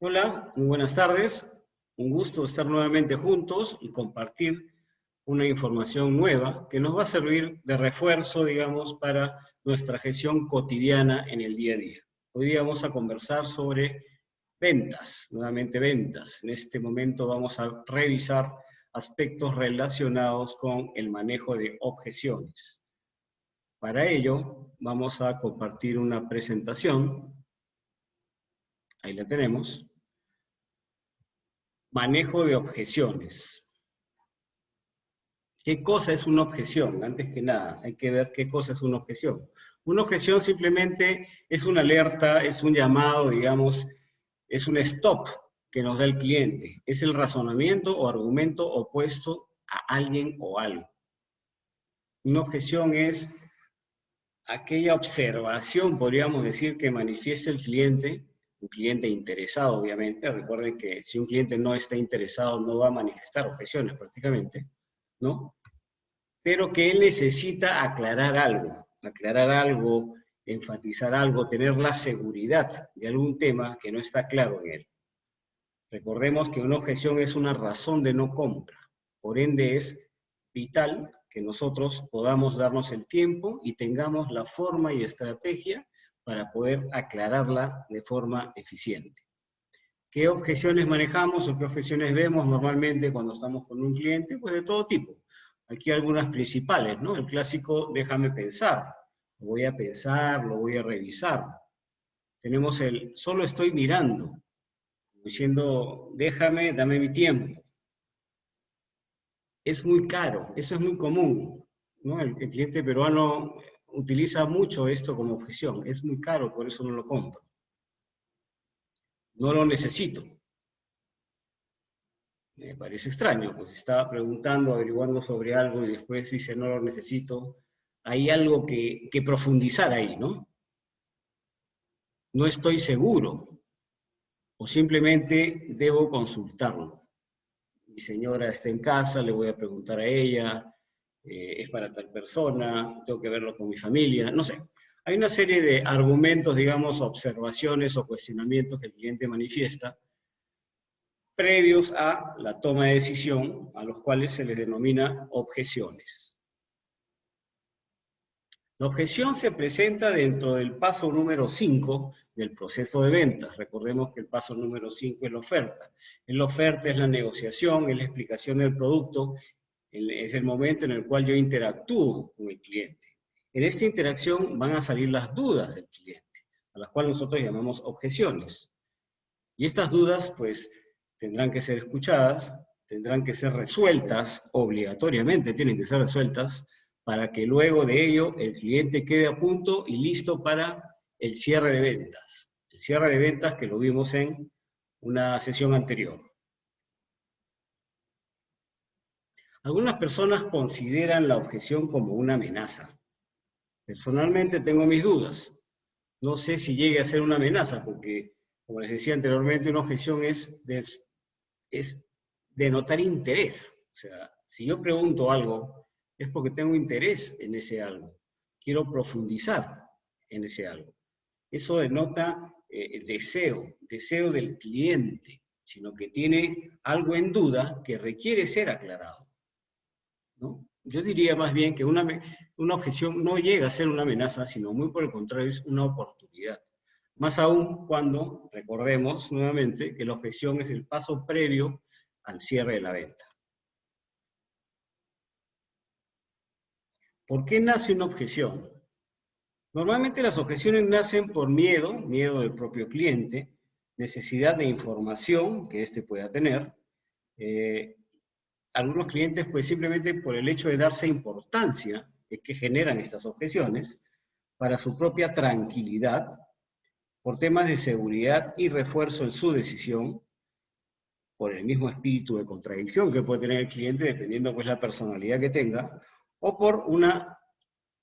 Hola, muy buenas tardes. Un gusto estar nuevamente juntos y compartir una información nueva que nos va a servir de refuerzo, digamos, para nuestra gestión cotidiana en el día a día. Hoy día vamos a conversar sobre ventas, nuevamente ventas. En este momento vamos a revisar aspectos relacionados con el manejo de objeciones. Para ello, vamos a compartir una presentación. Ahí la tenemos. Manejo de objeciones. ¿Qué cosa es una objeción? Antes que nada, hay que ver qué cosa es una objeción. Una objeción simplemente es una alerta, es un llamado, digamos, es un stop que nos da el cliente. Es el razonamiento o argumento opuesto a alguien o algo. Una objeción es aquella observación, podríamos decir, que manifiesta el cliente, un cliente interesado, obviamente. Recuerden que si un cliente no está interesado, no va a manifestar objeciones prácticamente, ¿no? Pero que él necesita aclarar algo, enfatizar algo, tener la seguridad de algún tema que no está claro en él. Recordemos que una objeción es una razón de no compra, por ende es vital que nosotros podamos darnos el tiempo y tengamos la forma y estrategia para poder aclararla de forma eficiente. ¿Qué objeciones manejamos o qué objeciones vemos normalmente cuando estamos con un cliente? Pues de todo tipo. Aquí algunas principales, ¿no? El clásico, déjame pensar. Lo voy a pensar, lo voy a revisar. Tenemos el, solo estoy mirando, diciendo, déjame, dame mi tiempo. Es muy caro, eso es muy común, ¿no? El cliente peruano utiliza mucho esto como objeción. Es muy caro, por eso no lo compro. No lo necesito. Me parece extraño, pues está preguntando, averiguando sobre algo y después dice no lo necesito. Hay algo que profundizar ahí, ¿no? No estoy seguro o simplemente debo consultarlo. Mi señora está en casa, le voy a preguntar a ella, es para tal persona, tengo que verlo con mi familia, no sé. Hay una serie de argumentos, digamos, observaciones o cuestionamientos que el cliente manifiesta previos a la toma de decisión, a los cuales se les denomina objeciones. La objeción se presenta dentro del paso número 5 del proceso de ventas. Recordemos que el paso número 5 es la oferta. En la oferta es la negociación, es la explicación del producto, es el momento en el cual yo interactúo con el cliente. En esta interacción van a salir las dudas del cliente, a las cuales nosotros llamamos objeciones. Y estas dudas, pues, tendrán que ser escuchadas, tendrán que ser resueltas, obligatoriamente tienen que ser resueltas, para que luego de ello el cliente quede a punto y listo para el cierre de ventas. El cierre de ventas que lo vimos en una sesión anterior. Algunas personas consideran la objeción como una amenaza. Personalmente tengo mis dudas. No sé si llegue a ser una amenaza, porque, como les decía anteriormente, una objeción es denotar interés. O sea, si yo pregunto algo, es porque tengo interés en ese algo. Quiero profundizar en ese algo. Eso denota deseo del cliente, sino que tiene algo en duda que requiere ser aclarado, ¿no? Yo diría más bien que una objeción no llega a ser una amenaza, sino muy por el contrario, es una oportunidad. Más aún cuando, recordemos nuevamente, que la objeción es el paso previo al cierre de la venta. ¿Por qué nace una objeción? Normalmente las objeciones nacen por miedo, miedo del propio cliente, necesidad de información que éste pueda tener. Algunos clientes, pues simplemente por el hecho de darse importancia, es que generan estas objeciones, para su propia tranquilidad, por temas de seguridad y refuerzo en su decisión, por el mismo espíritu de contradicción que puede tener el cliente, dependiendo pues la personalidad que tenga, o por una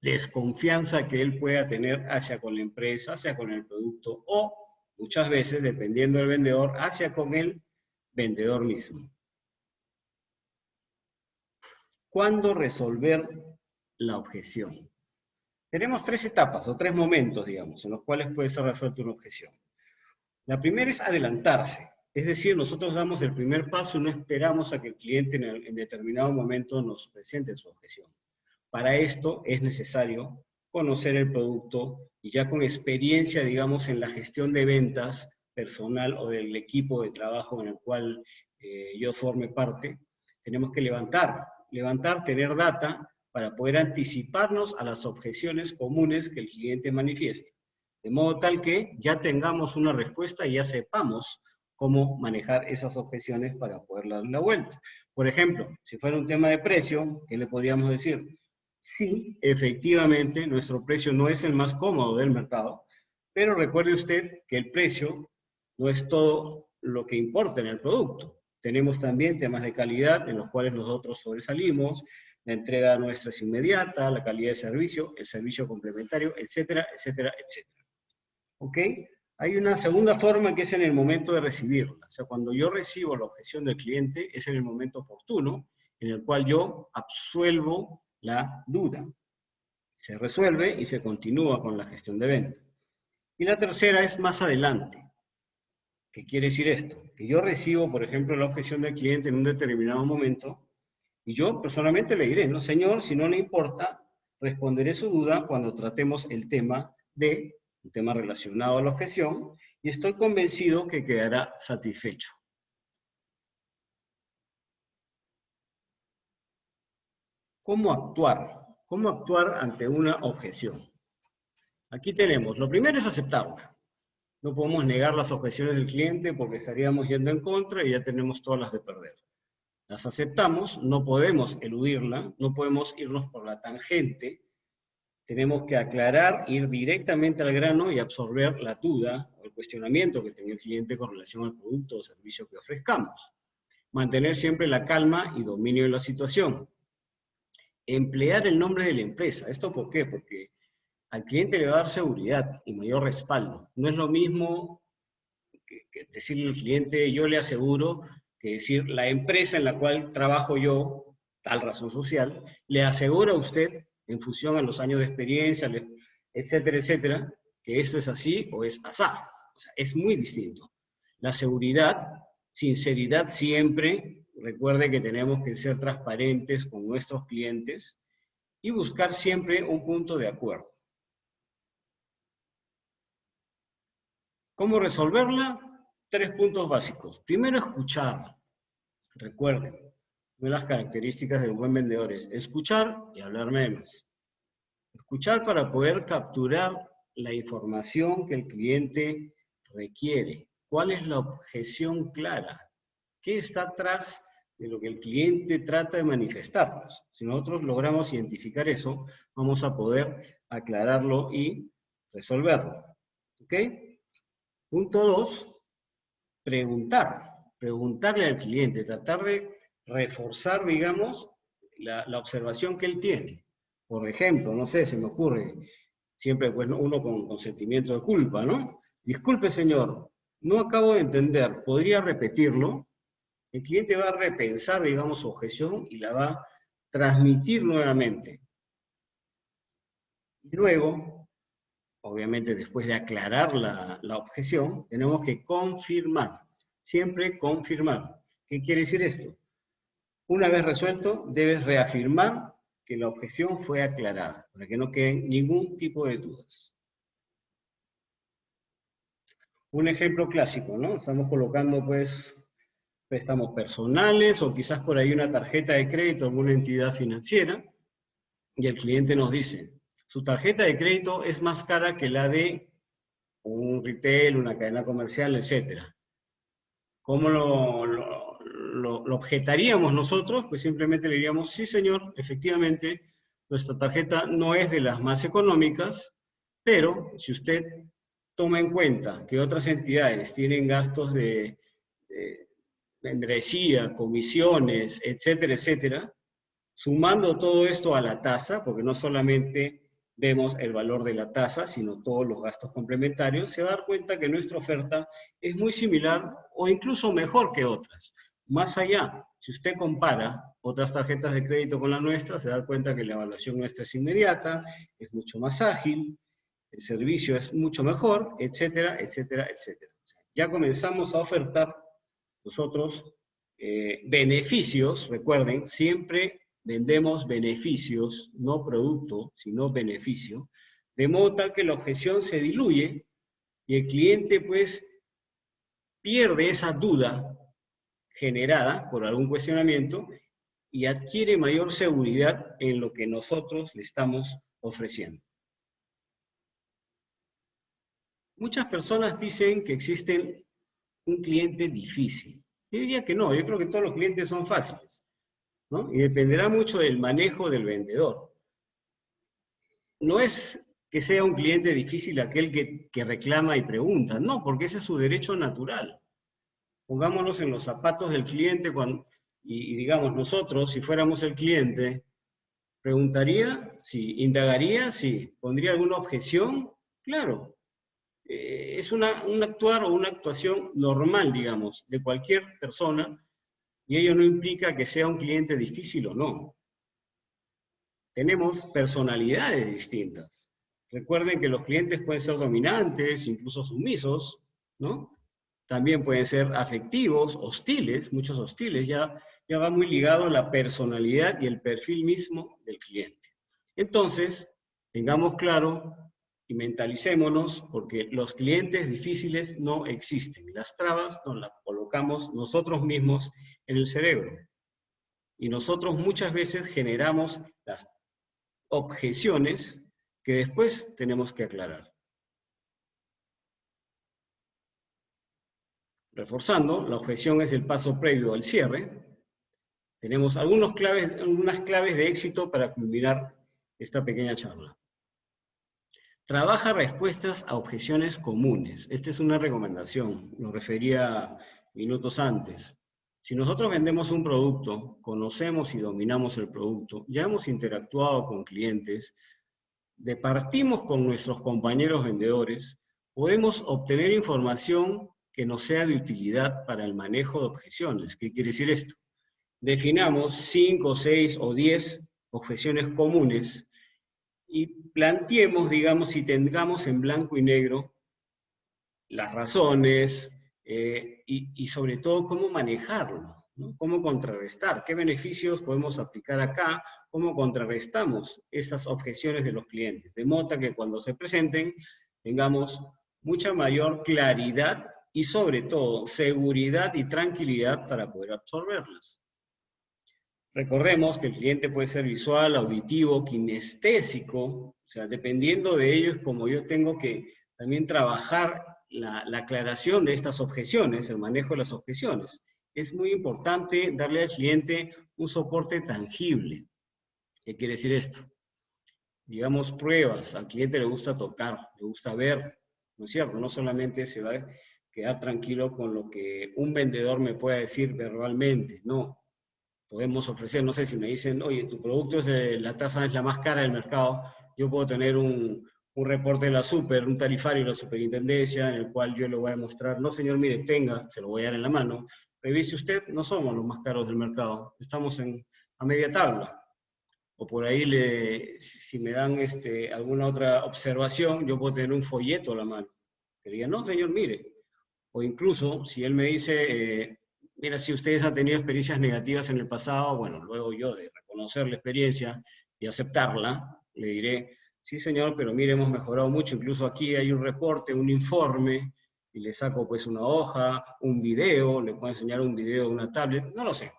desconfianza que él pueda tener hacia con la empresa, hacia con el producto, o muchas veces, dependiendo del vendedor, hacia con el vendedor mismo. ¿Cuándo resolver la objeción? Tenemos tres etapas o tres momentos, digamos, en los cuales puede ser resuelta una objeción. La primera es adelantarse. Es decir, nosotros damos el primer paso y no esperamos a que el cliente en determinado momento nos presente su objeción. Para esto es necesario conocer el producto y ya con experiencia, digamos, en la gestión de ventas personal o del equipo de trabajo en el cual yo forme parte, tenemos que levantar, tener data para poder anticiparnos a las objeciones comunes que el cliente manifiesta. De modo tal que ya tengamos una respuesta y ya sepamos cómo manejar esas objeciones para poder darle la vuelta. Por ejemplo, si fuera un tema de precio, ¿qué le podríamos decir? Sí, efectivamente, nuestro precio no es el más cómodo del mercado, pero recuerde usted que el precio no es todo lo que importa en el producto. Tenemos también temas de calidad en los cuales nosotros sobresalimos, la entrega nuestra es inmediata, la calidad de servicio, el servicio complementario, etcétera, etcétera, etcétera. ¿Ok? Hay una segunda forma que es en el momento de recibirla. O sea, cuando yo recibo la objeción del cliente, es en el momento oportuno, en el cual yo absuelvo la duda. Se resuelve y se continúa con la gestión de venta. Y la tercera es más adelante. ¿Qué quiere decir esto? Que yo recibo, por ejemplo, la objeción del cliente en un determinado momento y yo personalmente le diré, no, señor, si no le importa, responderé su duda cuando tratemos el tema un tema relacionado a la objeción y estoy convencido que quedará satisfecho. ¿Cómo actuar? ¿Cómo actuar ante una objeción? Aquí tenemos, lo primero es aceptarla. No podemos negar las objeciones del cliente porque estaríamos yendo en contra y ya tenemos todas las de perder. Las aceptamos, no podemos eludirla, no podemos irnos por la tangente. Tenemos que aclarar, ir directamente al grano y absorber la duda o el cuestionamiento que tenga el cliente con relación al producto o servicio que ofrezcamos. Mantener siempre la calma y dominio de la situación. Emplear el nombre de la empresa. ¿Esto por qué? Porque al cliente le va a dar seguridad y mayor respaldo. No es lo mismo que decirle al cliente, yo le aseguro, que decir, la empresa en la cual trabajo yo, tal razón social, le asegura a usted, en función a los años de experiencia, etcétera, etcétera, que esto es así o es asá. O sea, es muy distinto. La seguridad, sinceridad siempre, recuerde que tenemos que ser transparentes con nuestros clientes y buscar siempre un punto de acuerdo. ¿Cómo resolverla? 3 puntos básicos. Primero, escuchar. Recuerden, una de las características del buen vendedor es escuchar y hablar menos. Escuchar para poder capturar la información que el cliente requiere. ¿Cuál es la objeción clara? ¿Qué está atrás de lo que el cliente trata de manifestarnos? Si nosotros logramos identificar eso, vamos a poder aclararlo y resolverlo. ¿Ok? Punto 2, preguntar. Preguntarle al cliente, tratar de reforzar, digamos, la observación que él tiene. Por ejemplo, no sé, se me ocurre, siempre pues, uno con sentimiento de culpa, ¿no? Disculpe, señor, no acabo de entender, ¿podría repetirlo? El cliente va a repensar, digamos, su objeción y la va a transmitir nuevamente. Y luego, obviamente después de aclarar la objeción, tenemos que confirmar, siempre confirmar. ¿Qué quiere decir esto? Una vez resuelto, debes reafirmar que la objeción fue aclarada, para que no queden ningún tipo de dudas. Un ejemplo clásico, ¿no? Estamos colocando, pues, préstamos personales o quizás por ahí una tarjeta de crédito de alguna entidad financiera y el cliente nos dice, su tarjeta de crédito es más cara que la de un retail, una cadena comercial, etc. ¿Cómo lo objetaríamos nosotros? Pues simplemente le diríamos, sí señor, efectivamente, nuestra tarjeta no es de las más económicas, pero si usted toma en cuenta que otras entidades tienen gastos de membresía, comisiones, etcétera, etcétera, sumando todo esto a la tasa, porque no solamente vemos el valor de la tasa, sino todos los gastos complementarios, se va a dar cuenta que nuestra oferta es muy similar o incluso mejor que otras. Más allá, si usted compara otras tarjetas de crédito con la nuestra, se da cuenta que la evaluación nuestra es inmediata, es mucho más ágil, el servicio es mucho mejor, etcétera, etcétera, etcétera. ya comenzamos a ofertar nosotros beneficios. Recuerden, siempre vendemos beneficios, no producto, sino beneficio, de modo tal que la objeción se diluye y el cliente pues pierde esa duda generada por algún cuestionamiento y adquiere mayor seguridad en lo que nosotros le estamos ofreciendo. Muchas personas dicen que existe un cliente difícil. Yo diría que no, yo creo que todos los clientes son fáciles, ¿no? Y dependerá mucho del manejo del vendedor. No es que sea un cliente difícil aquel que reclama y pregunta, no, porque ese es su derecho natural. Pongámonos en los zapatos del cliente y digamos nosotros, si fuéramos el cliente, preguntaría, sí, indagaría, sí, pondría alguna objeción, claro. Es un actuar o una actuación normal, digamos, de cualquier persona, y ello no implica que sea un cliente difícil o no. Tenemos personalidades distintas. Recuerden que los clientes pueden ser dominantes, incluso sumisos, ¿no? También pueden ser afectivos, hostiles, muchos hostiles, ya va muy ligado a la personalidad y el perfil mismo del cliente. Entonces, tengamos claro y mentalicémonos, porque los clientes difíciles no existen. Las trabas nos las colocamos nosotros mismos en el cerebro. Y nosotros muchas veces generamos las objeciones que después tenemos que aclarar. Reforzando, la objeción es el paso previo al cierre. Tenemos algunas claves de éxito para culminar esta pequeña charla. Trabaja respuestas a objeciones comunes. Esta es una recomendación, lo refería minutos antes. Si nosotros vendemos un producto, conocemos y dominamos el producto, ya hemos interactuado con clientes, departimos con nuestros compañeros vendedores, podemos obtener información que nos sea de utilidad para el manejo de objeciones. ¿Qué quiere decir esto? Definamos 5, 6 o 10 objeciones comunes y planteemos, digamos, y tengamos en blanco y negro las razones y sobre todo cómo manejarlo, ¿no? Cómo contrarrestar, qué beneficios podemos aplicar acá, cómo contrarrestamos estas objeciones de los clientes, de modo que cuando se presenten tengamos mucha mayor claridad y sobre todo seguridad y tranquilidad para poder absorberlas. Recordemos que el cliente puede ser visual, auditivo, kinestésico, o sea, dependiendo de ello es como yo tengo que también trabajar la aclaración de estas objeciones, el manejo de las objeciones. Es muy importante darle al cliente un soporte tangible. ¿Qué quiere decir esto? Digamos, pruebas. Al cliente le gusta tocar, le gusta ver, ¿no es cierto? No solamente se va a quedar tranquilo con lo que un vendedor me pueda decir verbalmente, no. Podemos ofrecer, no sé, si me dicen, oye, tu producto la tasa es la más cara del mercado, yo puedo tener un reporte de la un tarifario de la superintendencia, en el cual yo le voy a mostrar, no señor, mire, tenga, se lo voy a dar en la mano, revise usted, no somos los más caros del mercado, estamos a media tabla. O por ahí, si me dan alguna otra observación, yo puedo tener un folleto a la mano. Que diga, no señor, mire. O incluso, si él me dice, mira, si ustedes han tenido experiencias negativas en el pasado, bueno, luego yo de reconocer la experiencia y aceptarla, le diré, sí señor, pero mire, hemos mejorado mucho, incluso aquí hay un reporte, un informe, y le saco pues una hoja, un video, le puedo enseñar un video de una tablet, no lo sé.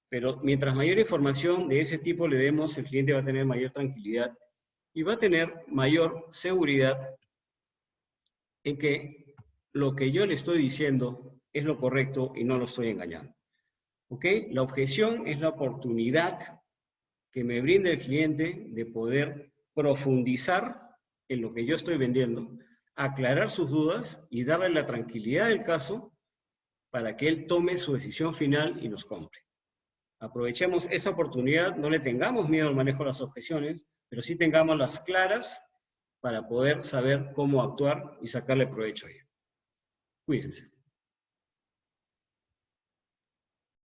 Pero mientras mayor información de ese tipo le demos, el cliente va a tener mayor tranquilidad y va a tener mayor seguridad en que lo que yo le estoy diciendo es lo correcto y no lo estoy engañando. ¿Ok? La objeción es la oportunidad que me brinda el cliente de poder profundizar en lo que yo estoy vendiendo, aclarar sus dudas y darle la tranquilidad del caso para que él tome su decisión final y nos compre. Aprovechemos esa oportunidad, no le tengamos miedo al manejo de las objeciones, pero sí tengamos las claras para poder saber cómo actuar y sacarle provecho a ello. Cuídense.